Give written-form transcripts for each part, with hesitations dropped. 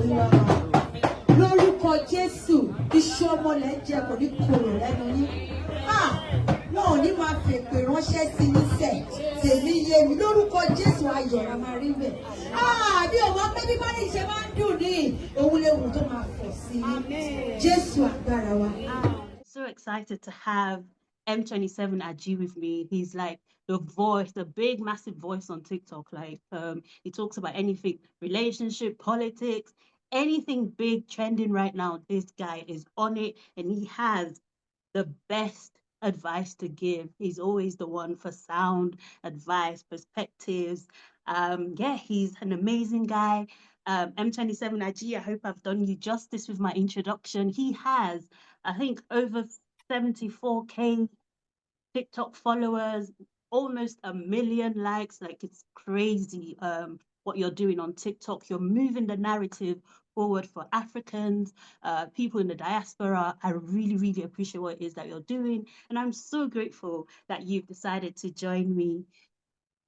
Lord. Lórúkọ Jésù, iṣẹ́ ọmọ lẹ́ jẹ́ kò ní korò lẹ́nu yín. Wọn ò ní máa fèpè ránṣẹ́ sí yín sẹ̀. Tèmi yé mi lórúkọ Jésù ayọ̀ la máa rí bẹ̀. Bí ọmọ bẹ́bí bá ní ìṣe máa ń dùn ní òun léwu tó máa fọ̀ sí yín. Jésù agbára wa. So excited to have M27 IG with me. He's like the voice, the big, massive voice on TikTok. Like, he talks about anything, relationship, politics, anything big trending right now. This guy is on it, and he has the best advice to give. He's always the one for sound advice, perspectives. Yeah, he's an amazing guy. M27 IG, I hope I've done you justice with my introduction. He has, I think, over 74K TikTok followers, almost 1 million likes. Like, it's crazy what you're doing on TikTok. You're moving the narrative forward for Africans, people in the diaspora. I really, really appreciate what it is that you're doing. And I'm so grateful that you've decided to join me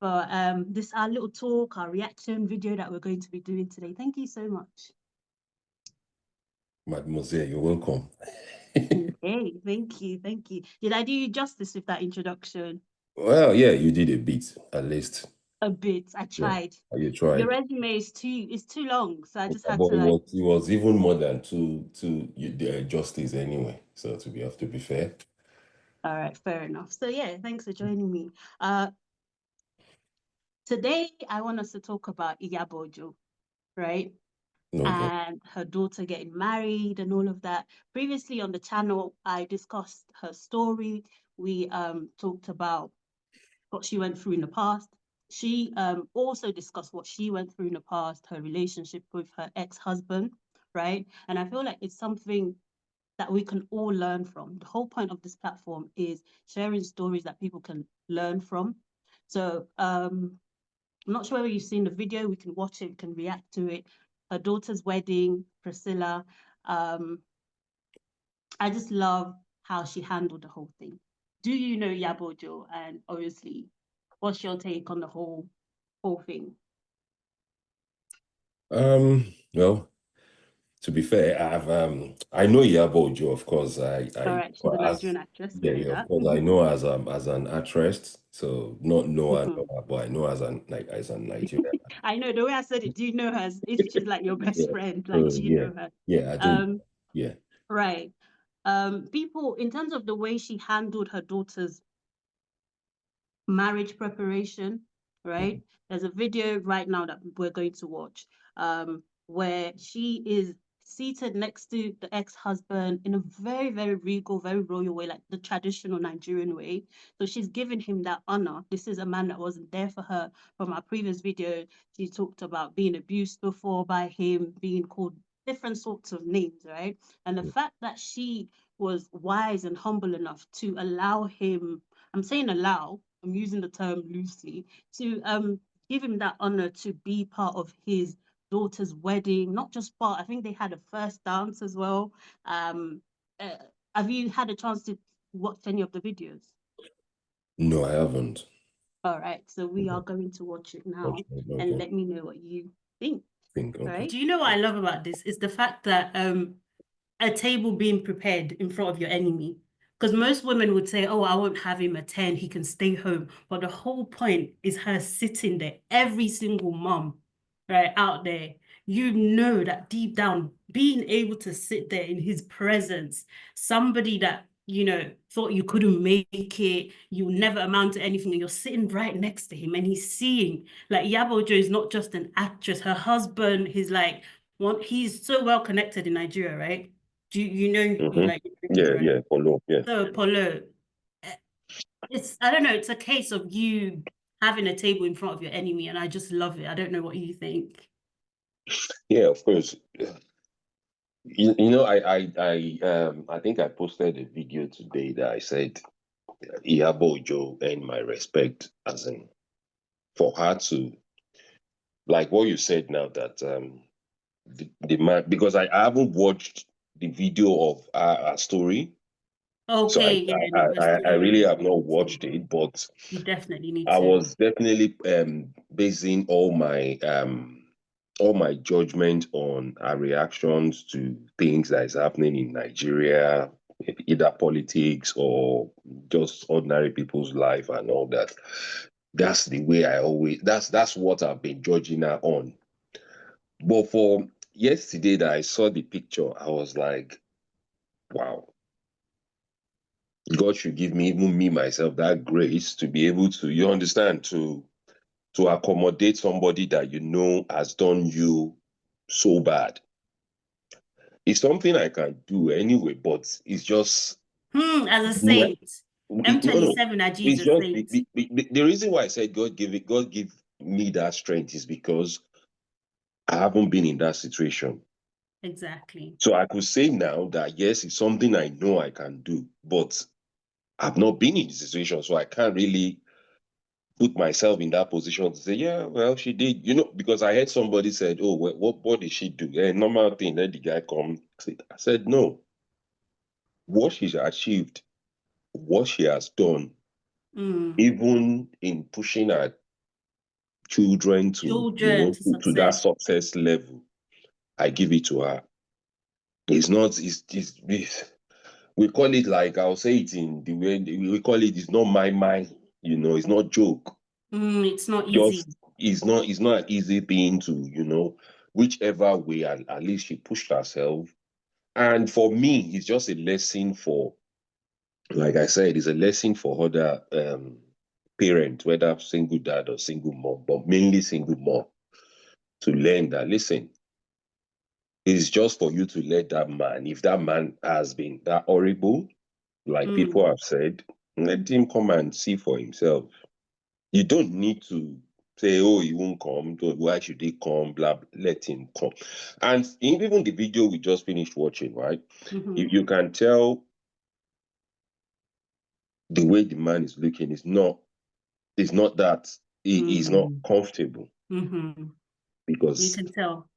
for this our little talk, our reaction video that we're going to be doing today. Thank you so much. Mademoiselle, you're welcome. Okay, thank you, thank you. Did I do you justice with that introduction? Well, yeah, you did a bit, at least. A bit. I tried. Yeah, you tried. Your resume is too long, so I just had But to like. It was even more than two justice anyway. So to be fair. All right, fair enough. So yeah, thanks for joining me. Today I want us to talk about Iyabo Ojo, right? Okay. And her daughter getting married and all of that. Previously on the channel, I discussed her story. We talked about what she went through in the past. She also discussed what she went through in the past, her relationship with her ex-husband, right? And I feel like it's something that we can all learn from. The whole point of this platform is sharing stories that people can learn from. So I'm not sure whether you've seen the video. We can watch it, we can react to it. Her daughter's wedding, Priscilla. I just love how she handled the whole thing. Do you know Iyabo Ojo? And obviously, what's your take on the whole thing? Well, to be fair, I know Iyabo Ojo, of course. All right, she's a Nigerian actress. Yeah, of course. I know as an actress, so not know her, but I know as a Nigerian. I know the way I said it. Do you know her? If she's like your best friend, like do you know her? Yeah, I do. Yeah. Right. People, in terms of the way she handled her daughter's marriage preparation, right? There's a video right now that we're going to watch, where she is seated next to the ex-husband in a very, very regal, very royal way, like the traditional Nigerian way. So she's giving him that honor. This is a man that wasn't there for her. From our previous video, she talked about being abused before by him, being called different sorts of names, right? And the fact that she was wise and humble enough to allow him, I'm saying allow, I'm using the term loosely, to give him that honor to be part of his daughter's wedding, not just part, I think they had a first dance as well. Have you had a chance to watch any of the videos? No, I haven't. All right, so we are going to watch it now, and let me know what you think. All right. Do you know what I love about this? Is the fact that a table being prepared in front of your enemy. Because most women would say, oh, I won't have him attend, he can stay home. But the whole point is her sitting there, every single mom, right, out there. You know that deep down, being able to sit there in his presence, somebody that, you know, thought you couldn't make it, you never amount to anything, and you're sitting right next to him and he's seeing, like, Iyabo Ojo is not just an actress, her husband, he's so well connected in Nigeria, right? Do you know? Like, yeah, Polo, yeah. So Polo, I don't know. It's a case of you having a table in front of your enemy, and I just love it. I don't know what you think. Yeah, of course. You know, I think I posted a video today that I said Iyabo Ojo earned my respect, as in for her to, like what you said now, that the man, because I haven't watched the video of our story. Okay, so I really have not watched it, but you definitely need I to. was definitely basing all my all my judgment on our reactions to things that is happening in Nigeria, either politics or just ordinary people's life and all that. That's the way I always. That's what I've been judging her on. But for yesterday that I saw the picture, I was like, wow. God should give me, even me myself, that grace to be able to, you understand, to accommodate somebody that you know has done you so bad. It's something I can do anyway, but it's just As a no, saint. no. M27 IG is It's a just saint. the reason why I said God give me that strength is because I haven't been in that situation. Exactly. So I could say now that yes, it's something I know I can do, but I've not been in the situation, so I can't really put myself in that position to say, yeah, well, she did, because I heard somebody said, oh, what did she do? A normal thing. Let the guy come. I said, no. What she's achieved, what she has done, Mm. even in pushing her children to, Children to to that success. success level, I give it to her. It's not, we call it, like I'll say it in the way we call it, it's not my mind, it's not joke. It's not easy. Just it's not an easy thing to, whichever way, at least she pushed herself. And for me, it's just a lesson for, like I said, it's a lesson for other parents, whether single dad or single mom, but mainly single mom, to learn that, listen, it's just for you to let that man, if that man has been that horrible, like people Mm. have said, let him come and see for himself. You don't need to say, oh, he won't come. Why should he come? Blah, blah. Let him come. And even the video we just finished watching, right? Mm-hmm. You can tell the way the man is looking is not that he's not Mm. comfortable, Mm-hmm. You because can tell.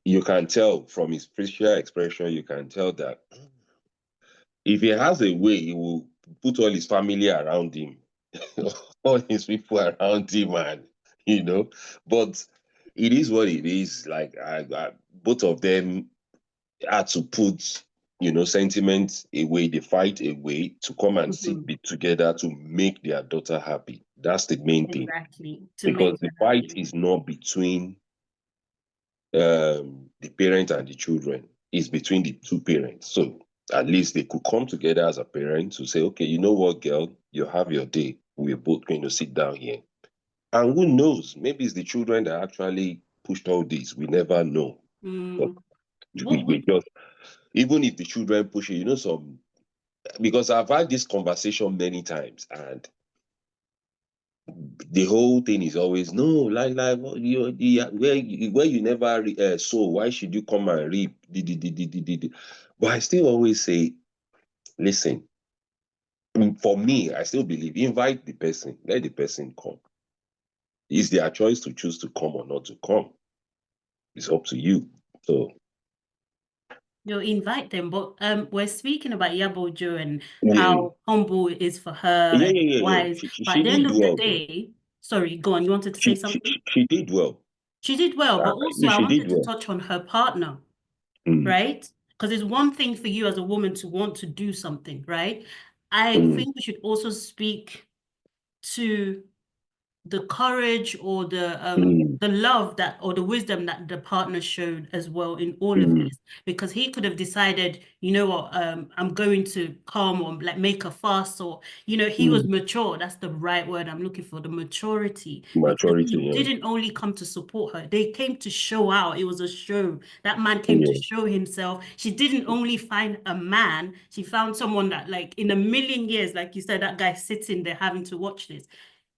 you can tell from his facial expression, you can tell that if he has a way, he will put all his family around him, all his people around him, and but it is what it is. Like both of them had to put sentiment away, the fight away, to come and Mm-hmm. sit together to make their daughter happy. That's the main thing, Exactly. To because make the her fight happy. is not between the parent and the children, it's between the two parents. So at least they could come together as a parent to say, okay, you know what, girl, you have your day, we're both going to sit down here. And who knows, maybe it's the children that actually pushed all this, we never know. But Mm. we, What we would just, even if the children push it, because I've had this conversation many times, and the whole thing is always, no, like what where you never sow, why should you come and reap? But I still always say, listen, for me, I still believe, invite the person, let the person come. It's their choice to choose to come or not to come. It's up to you. So you invite them? But we're speaking about Iyabo Ojo and mm, how humble it is for her yeah, and yeah, yeah, yeah. wise. But She at the end did of the well, though. day, sorry, go on. You wanted to say something? She did well. She did well, but also I She did wanted to well. touch on her partner, Mm, right? Because it's one thing for you as a woman to want to do something, right? I mm, think we should also speak to the courage or mm, the love that or the wisdom that the partner showed as well in all of mm, this, because he could have decided, you know what, I'm going to come or like make a fuss, or he was mm. mature. That's the right word I'm looking for, the maturity, because Maturity, he yeah. didn't only come to support her, they came to show out. It was a show. That man came to Yeah. show himself. She didn't only find a man, she found someone that, like, in a million years, like you said, that guy sitting there having to watch this,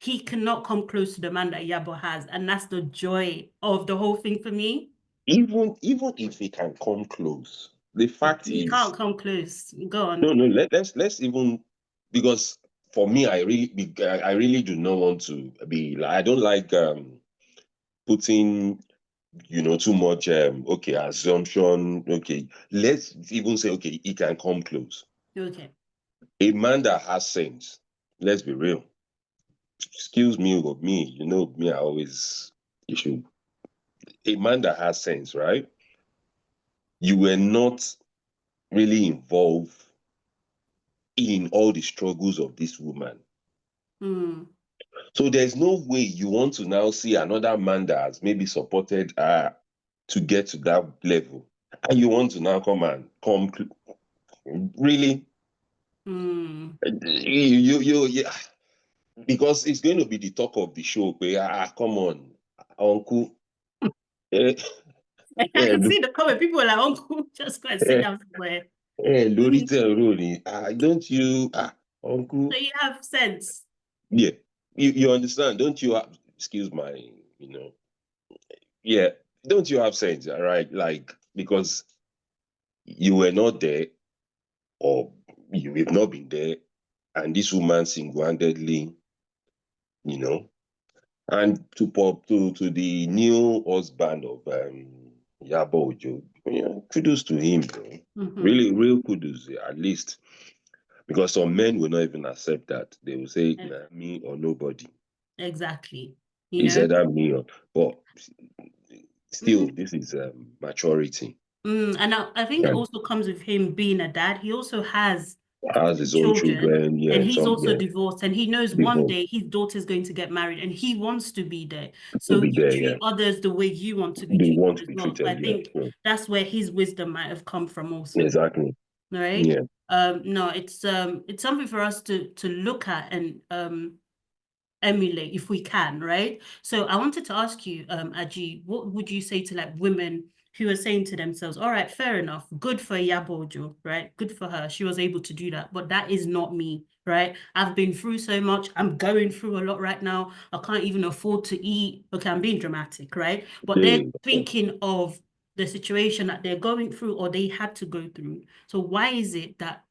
he cannot come close to the man that Iyabo has. And that's the joy of the whole thing for me. Even if he can come close, the fact He can't is, come close. Go no, on. no. Let's even, because for me, I really do not want to be. Like, I don't like putting too much okay, assumption. Okay, let's even say, okay, he can come close. Okay. A man that has sense. Let's be real. Excuse me, but me, I always, you should. a man that has sense, right? You were not really involved in all the struggles of this woman. So there's no way you want to now see another man that has maybe supported her to get to that level, and you want to now come really? Yeah, because it's going to be the talk of the show. Come on, uncle. I can see the comment. People are like, uncle, just go and sit down somewhere. Don't you, uncle? So you have sense. Yeah, you understand, don't you? Excuse my, yeah, don't you have sense, all right? Like, because you were not there, or you have not been there, and this woman single-handedly, and to the new husband of Iyabo Ojo, kudos to him, bro. Really, real kudos, at least. Because some men will not even accept that. They will say, nah, me or nobody. Exactly. He said that me or, but still, this is maturity. And I think it also comes with him being a dad. He also has his own children, and he's also divorced, and he knows one day his daughter's going to get married, and he wants to be there. So you treat others the way you want to be treated as well. So I think that's where his wisdom might have come from also. Exactly. Right? Yeah. No, it's something for us to look at and emulate if we can, right? So I wanted to ask you, Aji, what would you say to like women who are saying to themselves, all right, fair enough, good for Iyabo Ojo, right? Good for her. She was able to do that, but that is not me, right? I've been through so much. I'm going through a lot right now. I can't even afford to eat. Okay, I'm being dramatic, right? But they're thinking of the situation that they're going through or they had to go through. So why is it that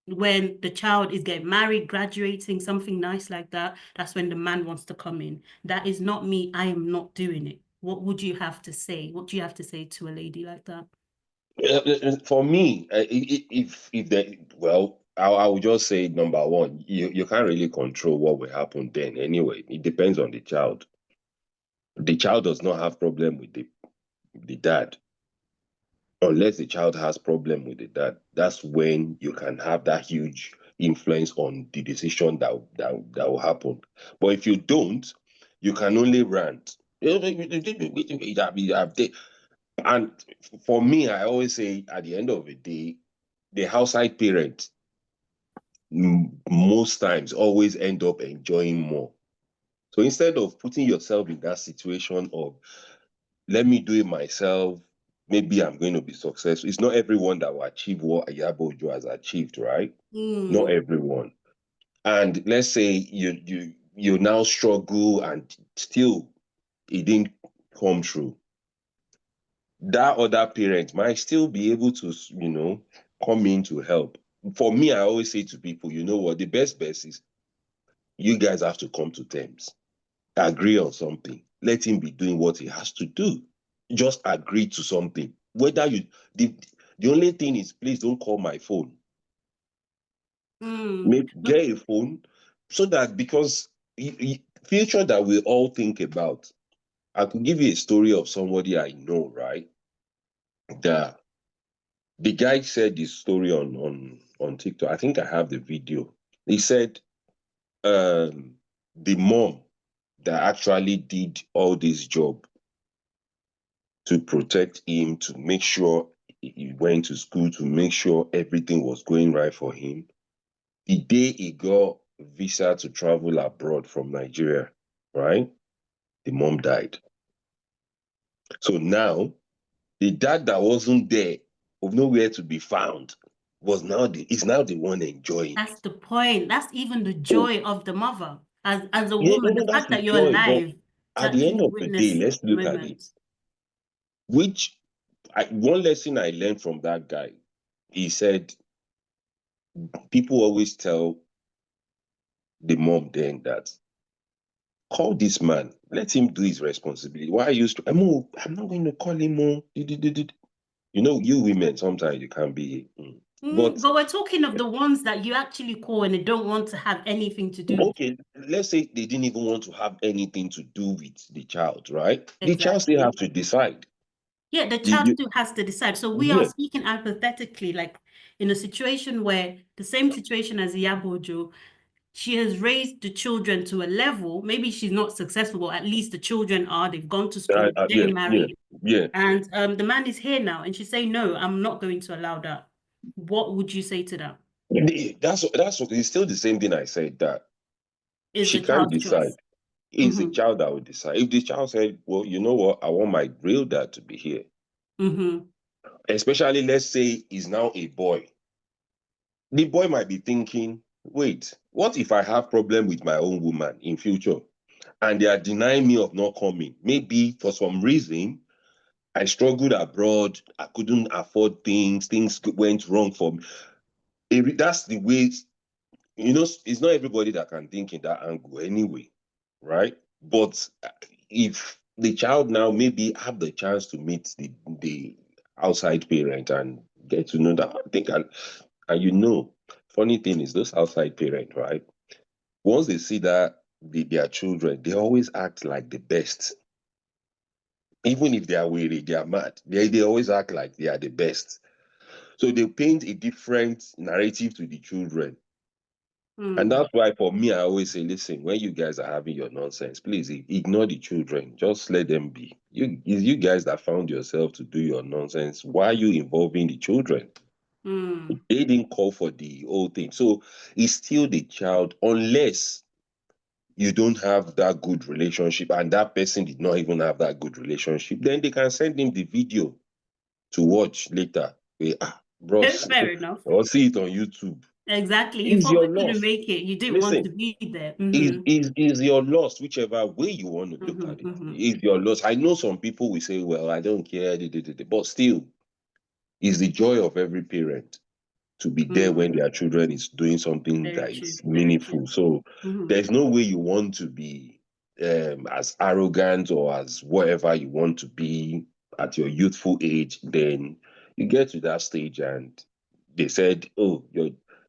when the child is getting married, graduating, something nice like that, that's when the man wants to come in? That is not me. I am not doing it. What would you have to say? What do you have to say to a lady like that? For me, if they, well, I would just say, number one, you can't really control what will happen then anyway. It depends on the child. The child does not have problem with the dad. Unless the child has problem with the dad, that's when you can have that huge influence on the decision that will happen. But if you don't, you can only rant. And for me, I always say, at the end of the day, the outside parent most times always end up enjoying more. So instead of putting yourself in that situation of, let me do it myself, maybe I'm going to be successful. It's not everyone that will achieve what Iyabo Ojo has achieved, right? Not everyone. And let's say you now struggle and still it didn't come true. That other parent might still be able to, come in to help. For me, I always say to people, you know what, the best is you guys have to come to terms. Agree on something. Let him be doing what he has to do. Just agree to something. Whether the only thing is, please don't call my phone. Get a phone so that, because future that we all think about. I could give you a story of somebody I know, right? The guy said this story on TikTok. I think I have the video. He said the mom that actually did all this job to protect him, to make sure he went to school, to make sure everything was going right for him. The day he got visa to travel abroad from Nigeria, right? The mom died. So now, the dad that wasn't there, of nowhere to be found, is now the one enjoying. That's the point. That's even the joy of the mother. As a woman, the That's fact the that you're joy. alive But to at the end actually of the day, witness let's look at it. One lesson I learned from that guy, he said, people always tell the mom then that, call this man, let him do his responsibility. Why are you I'm not going to call him more. You know, you women, sometimes you can be, but But we're talking of the ones that you actually call and they don't want to have anything to do with. okay, let's say they didn't even want to have anything to do with the child, right? The child still Exactly. have to decide. Yeah, the You, child you, still has to decide. So we are yeah, speaking hypothetically, like in a situation where the same situation as Iyabo Ojo, she has raised the children to a level, maybe she's not successful, but at least the children are, they've gone to school, they're yeah, getting yeah, married. yeah. And the man is here now, and she's saying, no, I'm not going to allow that. What would you say to that? That's okay. It's still the same thing I said, that Is she the can't child's choice. decide. It's the Mm-hmm. child that will decide. If the child said, well, you know what, I want my real dad to be here, Mm-hmm. especially let's say he's now a boy. The boy might be thinking, wait, what if I have problem with my own woman in future and they are denying me of not coming? Maybe for some reason I struggled abroad, I couldn't afford things went wrong for me. That's the way, it's not everybody that can think in that angle anyway, right? But if the child now maybe have the chance to meet the outside parent and get to know that, I think, and funny thing is those outside parents, right? Once they see that their children, they always act like the best. Even if they are weary, they are mad, they always act like they are the best. So they paint a different narrative to the children. And Mm. that's why for me, I always say, listen, when you guys are having your nonsense, please ignore the children. Just let them be. It's you guys that found yourself to do your nonsense. Why are you involving the children? Mm. They didn't call for the whole thing. So it's still the child, unless you don't have that good relationship and that person did not even have that good relationship, then they can send him the video to watch later. Bros, Fair enough. or see it on YouTube. Exactly. You It's thought your you couldn't loss. make it. You didn't want Listen, to be there. is Mm-hmm. is your loss, whichever way you want to look Mm-hmm. at it. Mm-hmm. Is your loss. I know some people will say, well, I don't care, but still, it's the joy of every parent to be there when Mm. their children is doing something Very that true. is Very true. meaningful. So Mm-hmm. there's no way you want to be as arrogant or as whatever you want to be at your youthful age. Then you get to that stage and they said, oh,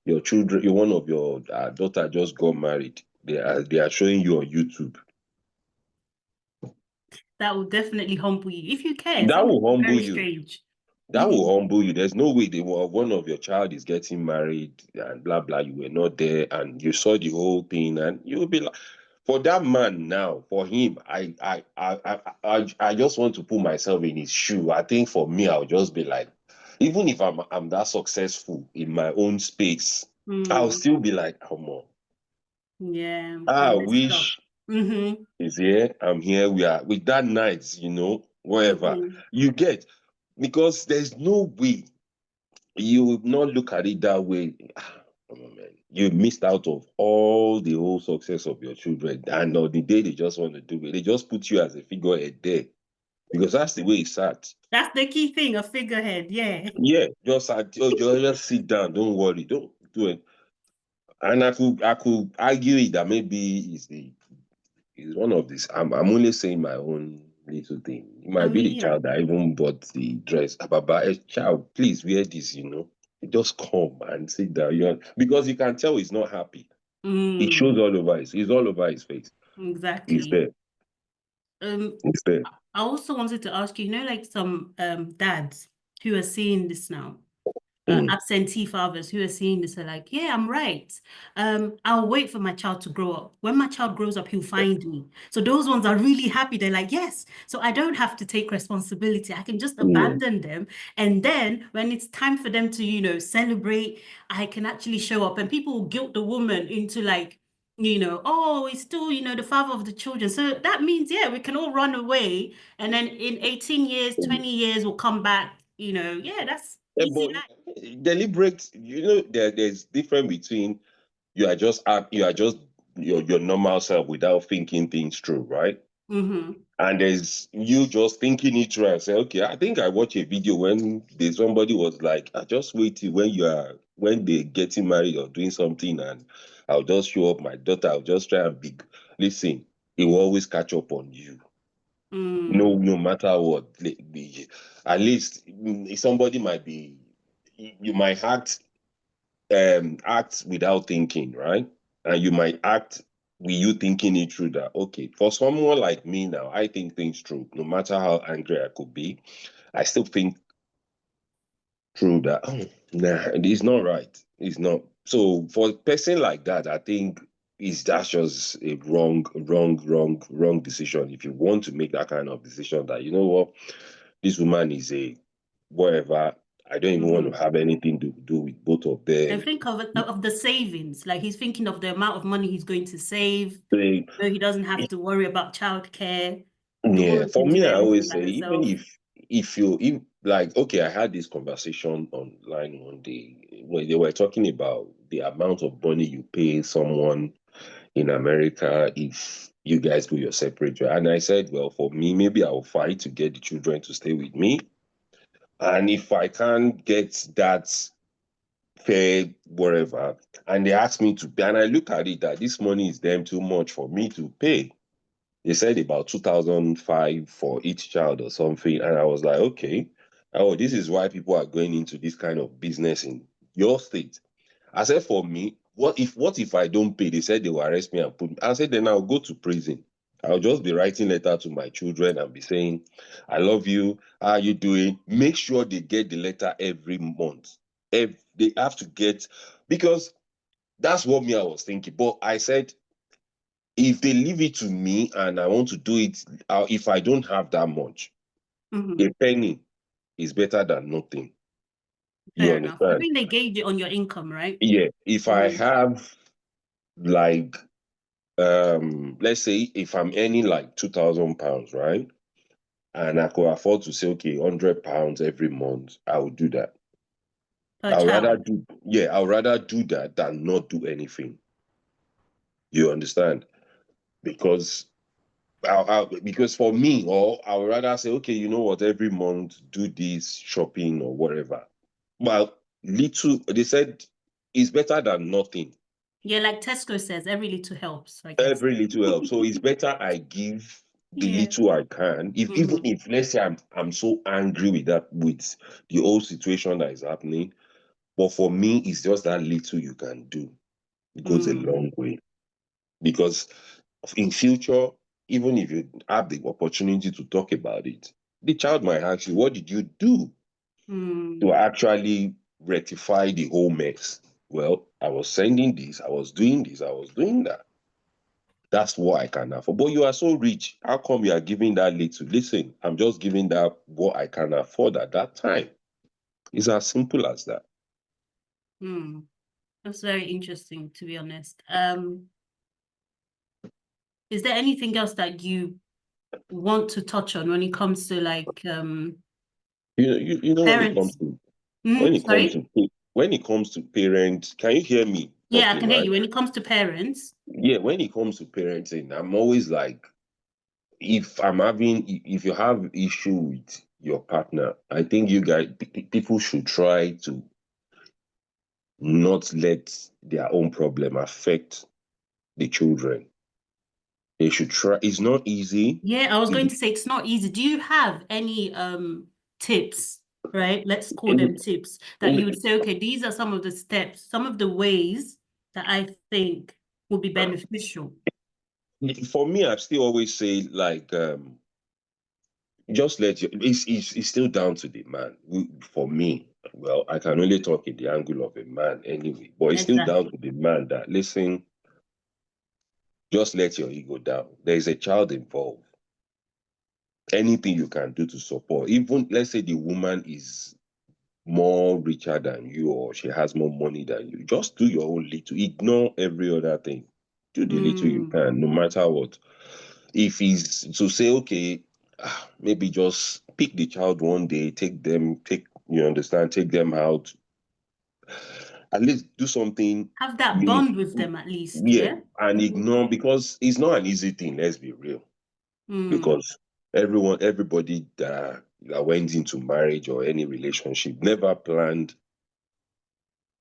your children, one of your daughter just got married. They are showing you on YouTube. That will definitely humble you. If you care, That some will people are humble very you. strange. That will humble you. There's no way one of your child is getting married and blah blah. You were not there and you saw the whole thing, and you will be like, for that man now, for him, I just want to put myself in his shoe. I think for me, I'll just be like, even if I'm that successful in my own space, I'll Mm. still be like, come on. Yeah, I I messed up. wish Mm-hmm. is here. I'm here. We are with that night, whatever Mm-hmm. you get, because there's no way you will not look at it that way. Come on, man. You missed out of all the whole success of your children, and on the day they just want to do it, they just put you as a figurehead there because that's the way it's at. That's the key thing, a figurehead. Yeah. Yeah, just sit down. Don't worry. Don't do it. And I could argue it that maybe it's one of these. I'm only saying my own little thing. It I might be the mean, yeah. child that even bought the dress. Baba, a child, please wear this. Just come and sit down. Because you can tell he's not happy. It Mm, shows all over he's all over his face. He's exactly. there. Um, He's there. I also wanted to ask you, like some dads who are seeing this now, Mm. absentee fathers who are seeing this are like, yeah, I'm right. I'll wait for my child to grow up. When my child grows up, he'll find me. So those ones are really happy. They're like, yes. So I don't have to take responsibility. I can just Yeah. abandon them. And then when it's time for them to, celebrate, I can actually show up. And people will guilt the woman into like, oh, he's still, the father of the children. So that means, yeah, we can all run away. And then in 18 years, 20 years, we'll come back. Yeah, that's easy But life. deliberate, there's difference between you are just your normal self without thinking things through, right? Mm-hmm. And there's you just thinking it through and say, okay, I think I watched a video when somebody was like, I just wait till when they getting married or doing something, and I'll just show up my daughter, I'll just try and be listen, it will always catch up on you. No, Mm. no matter what. At least somebody might be, you might act without thinking, right? And you might act with you thinking it through that, okay, for someone like me now, I think things through. No matter how angry I could be, I still think through that. Oh, nah, it's not right. It's not. So for a person like that, I think that's just a wrong decision. If you want to make that kind of decision, that you know what, this woman is a whatever. I don't even want to have anything to do with both of And them. think of the savings. Like he's thinking of the amount of money he's going to save, They, so he doesn't have to worry about childcare. The yeah, woman for can do me, I everything always by say, even herself. if like, okay, I had this conversation online one day where they were talking about the amount of money you pay someone in America if you guys go your separate way. And I said, well, for me, maybe I'll fight to get the children to stay with me. And if I can't get that fair, whatever, and they ask me to pay, and I look at it that this money is them too much for me to pay. They said about 2005 for each child or something. And I was like, okay, oh, this is why people are going into this kind of business in your state. I said, for me, what if I don't pay? They said they will arrest me and put me. I said, then I'll go to prison. I'll just be writing letter to my children and be saying, I love you. How are you doing? Make sure they get the letter every month. They have to get, because that's what me I was thinking. But I said, if they leave it to me and I want to do it, if I don't have that much, a penny is better than nothing. You Fair enough. I understand? think they gauge it on your income, right? Yeah. If I have like, let's say if I'm earning like £2,000, right? And I could afford to say, okay, £100 every month, I would do that. Per child. I'd rather do that than not do anything. You understand? Because because for me, or I would rather say, okay, you know what, every month do this shopping or whatever. Well, little, they said, is better than nothing. Yeah, like Tesco says, every little helps, I guess. Every little helps. So it's better I give the Yeah. little I can. Even if, let's say, I'm so angry with the whole situation that is happening, but for me, it's just that little you can do. It goes a long way. Because in future, even if you have the opportunity to talk about it, the child might ask you, what did you do to actually rectify the whole mess? Well, I was sending this, I was doing this, I was doing that. That's what I can afford. But you are so rich. How come you are giving that little? Listen, I'm just giving that what I can afford at that time. It's as simple as that. That's very interesting, to be honest. Is there anything else that you want to touch on when it comes to like You know parents? Sorry? when it comes to parents, can you hear me Yeah, I properly, can hear right? you. When it comes to parents, Yeah, when it comes to parenting, I'm always like, if you have issue with your partner, I think you guys, people should try to not let their own problem affect the children. They should try. It's not easy. yeah, I was It, going to say it's not easy. Do you have any tips, right? Let's call them tips that you would say, okay, these are some of the steps, some of the ways that I think would be beneficial. for me, I still always say like, just let you. It's still down to the man. For me, well, I can only talk in the angle of a man anyway. But it's still Exactly. down to the man that, listen, just let your ego down. There is a child involved. Anything you can do to support, even let's say the woman is more richer than you or she has more money than you, just do your own little. Ignore every other thing. Do the little you can, no matter what. If he's to say, okay, maybe just pick the child one day, you understand, take them out, at least do something Have that bond with meaningful. them at least, Yeah, yeah? and ignore, because it's not an easy thing, let's be real. Because everybody that went into marriage or any relationship never planned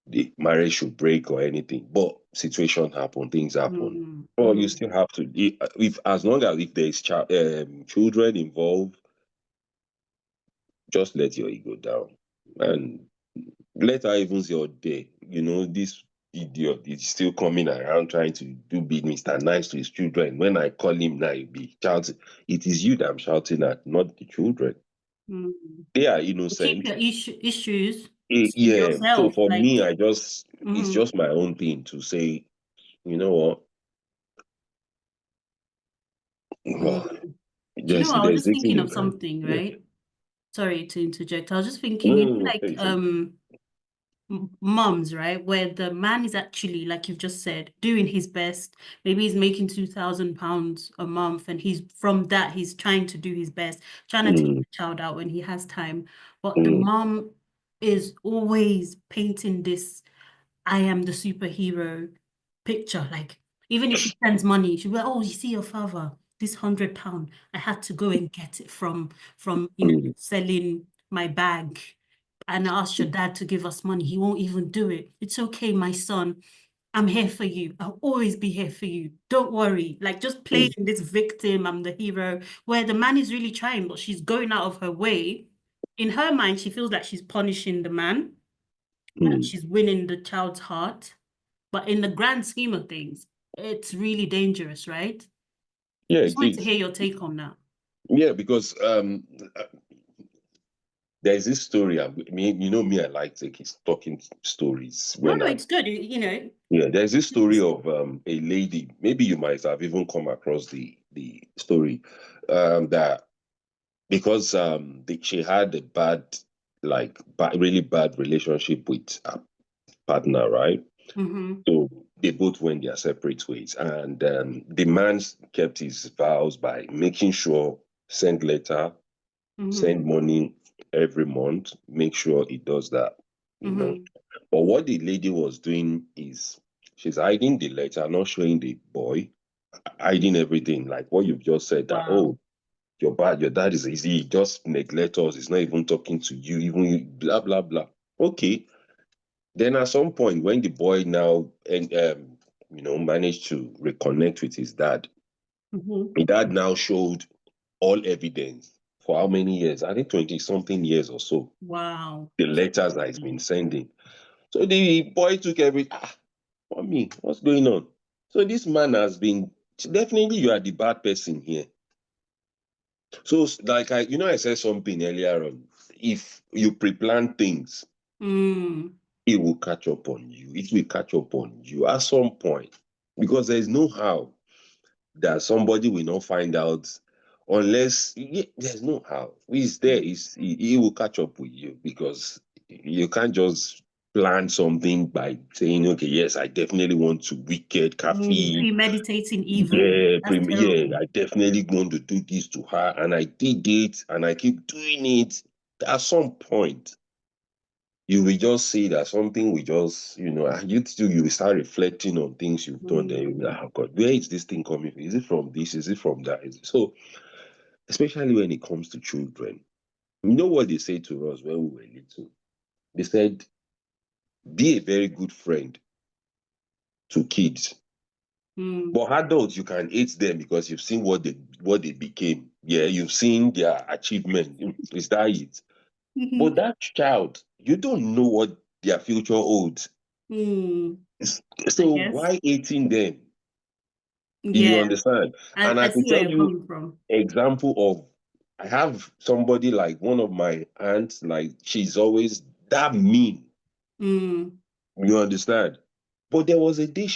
the marriage should break or anything, but situation happen, things happen. Or you still have to, if as long as if there is children involved, just let your ego down and let her even say, oh, day, this idiot is still coming around trying to do big Mr. Nice to his children. When I call him now, he'll be shouting. It is you that I'm shouting at, not the children. Mm. They are Keep innocent. your issues to Yeah. So yourself. for Like, me, it's just my own thing to say, you know what? mm. Oh, Do you know what? I was there's just little thinking you of can. something, Yeah. right? Sorry to interject. I was just thinking, No, you no, know, no, like say. moms, right? Where the man is actually, like you've just said, doing his best. Maybe he's making £2,000 a month, and from that he's trying to do his best, trying to take Mm, the child out when he has time. But the mm, mom is always painting this I am the superhero picture. Like, even if she sends money, she'll be like, oh, you see your father, this £100, I had to go and get it from mm, selling my bag. And I asked your dad to give us money. He won't even do it. It's okay, my son. I'm here for you. I'll always be here for you. Don't worry. Like, just playing mm, this victim, I'm the hero, where the man is really trying, but she's going out of her way. In her mind, she feels like she's punishing the man and mm. she's winning the child's heart. But in the grand scheme of things, it's really dangerous, right? Yeah, Just it wanted to is. hear your take on that. Yeah, because there's this story. I mean, me, I like talking stories No, when no, I'm. it's good. You know. Yeah, there's this story of a lady. Maybe you might have even come across the story, that because she had a really bad relationship with a partner, right? Mm-hmm. So they both went their separate ways, and the man kept his vows by making sure send letter, Mm-hmm. send money every month, make sure he does that, you know. Mm-hmm. But what the lady was doing is she's hiding the letter, not showing the boy, hiding everything, like what you've just said that, Wow. oh, your dad is easy, he just neglect us, he's not even talking to you, even blah blah blah. Okay. Then at some point when the boy now and managed to reconnect with his dad, Mm-hmm. the dad now showed all evidence for how many years? I think 20 something years or so. Wow. The letters that he's been sending. So the boy took mommy, what's going on? So this man has been, definitely you are the bad person here. So like I said something earlier on. If you pre-plan things, Mm. it will catch up on you. It will catch up on you at some point. Because there's no how that somebody will not find out unless there's no how. He's there, he will catch up with you because you can't just plan something by saying, okay, yes, I definitely want to wicked caffeine. Premeditating evil. Yeah, That's yeah, terrible. I definitely want to do this to her, and I did it, and I keep doing it. At some point, you will just see that something will just, and you will start reflecting on things you've done. Then you'll be like, oh God, where is this thing coming from? Is it from this? Is it from that? So, especially when it comes to children, you know what they say to us when we were little? They said, be a very good friend to kids. Mm. But adults, you can hate them because you've seen what they became. Yeah, you've seen their achievement. Is that it? But that child, you don't know what their future holds. Mm. I So guess. why hating them? You Yeah. understand? I, And I I could see where tell you're you coming from. example of I have somebody like one of my aunts, like she's always that mean. Mm. You understand? But there was a day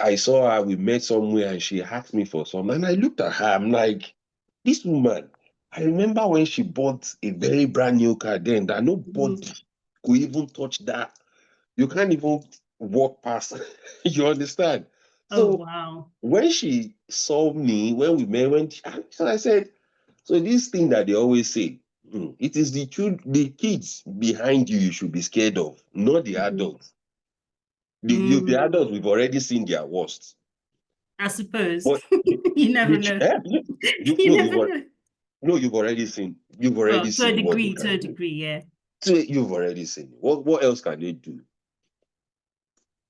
I saw her, we met somewhere and she asked me for some. And I looked at her, I'm like, this woman, I remember when she bought a very brand new car then that Mm. nobody could even touch that. You can't even walk past. You understand? Oh, So wow. when she saw me, when we met, so I said, so this thing that they always say, it is the kids behind you should be scared of, not the Mhm. adults. The Mm. adults, we've already seen their worst. I suppose. But You never know. you You no, never know. you've Well, already to a seen what they degree, to can a do. degree, yeah. So you've already seen it. What else can they do?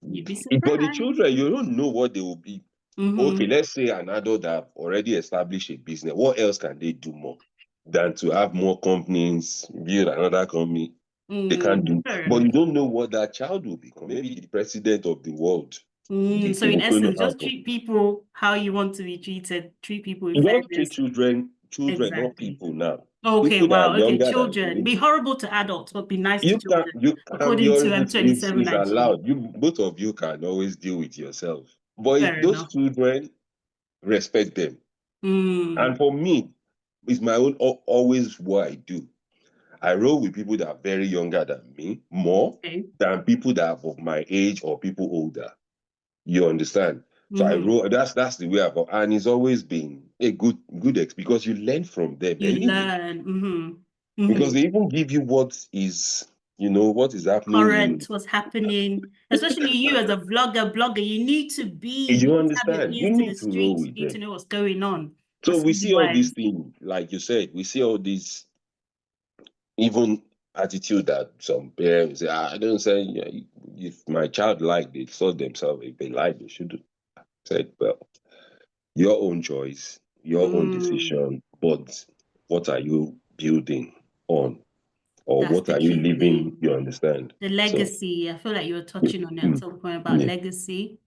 You'd be But the surprised. children, you don't know what they will be. Okay, Mm-hmm. let's say an adult that have already established a business. What else can they do more? than to have more companies, build another company. They can't do, Fair but you enough. don't know what that child will become. Maybe the president of the world. So in What's going to essence, just happen? treat people how you want to be treated. Treat people with You don't treat fairness. children, not Exactly. people now. Okay, People that are wow. Okay, younger than children. you. Be horrible to adults, but be nice to children, You can be according to horrible. M27 It's IG. allowed. You both of you can always deal with yourself. But Fair those enough. children, respect them. And Mm, for me, it's my own always what I do. I roll with people that are very younger than me, more okay. than people that are of my age or people older. You understand? So I Mm-hmm. roll. That's the way I go, and it's always been a good experience because you learn from them You anyway. learn. Mm-hmm. Because Mm-hmm. they even give you what is what is happening Current, in. what's happening, especially you as a blogger, you need to You have your understand? You ears to the need to roll streets, with you need to them. know what's going on. So That's we really see all these wise. things, like you said, we see all these even attitude that some parents say, I don't say if my child like they sort themselves, if they like they should said, well, your own choice, your own Mm, decision, but what are you building on? Or that's what the are you key living? thing. You understand? The So legacy. I feel like you were touching on it at some point about yeah, legacy.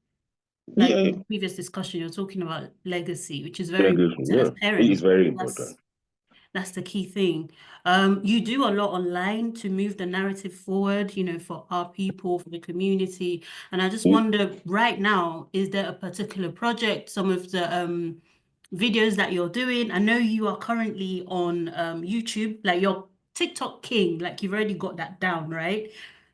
Like yeah, in the previous discussion, you're talking about legacy, which is very legacy, important as yeah. It is parents. I very think important. that's the key thing. You do a lot online to move the narrative forward, for our people, for the community. And I just wonder right now, is there a particular project, some of the videos that you're doing? I know you are currently on YouTube, like you're TikTok king, like you've already got that down, right?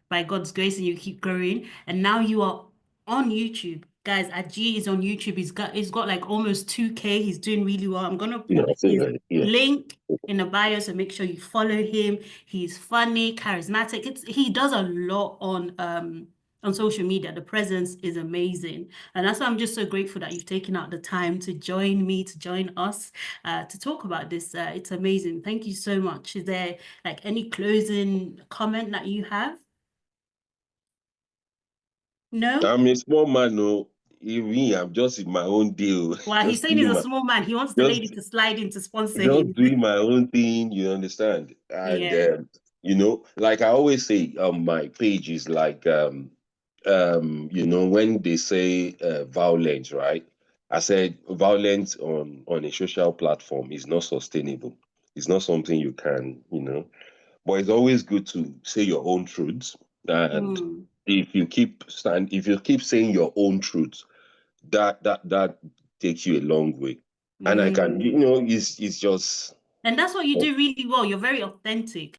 By God's grace, and you keep growing. And now you are on YouTube. Guys, Aji is on YouTube. He's got like almost 2K. He's doing really well. I'm gonna Yeah, put I think his that, yeah. link in the bio, so make sure you follow him. He's funny, charismatic. He does a lot on social media. The presence is amazing. And that's why I'm just so grateful that you've taken out the time to join me, to join us, to talk about this. It's amazing. Thank you so much. Is there like any closing comment that you have? No? I'm a small man, no. Me, I'm just in my own deal. Well, he's just saying he's doing a my small man. He wants the lady just to slide in to sponsor just him. doing my own thing, you understand? And Yeah. like I always say, my page is like when they say violence, right? I said violence on a social platform is not sustainable. It's not something you can, but it's always good to say your own truths. And Mm, if you keep saying your own truths, that takes you a long way. And I can, mm. it's just And that's what you do really well. You're very authentic.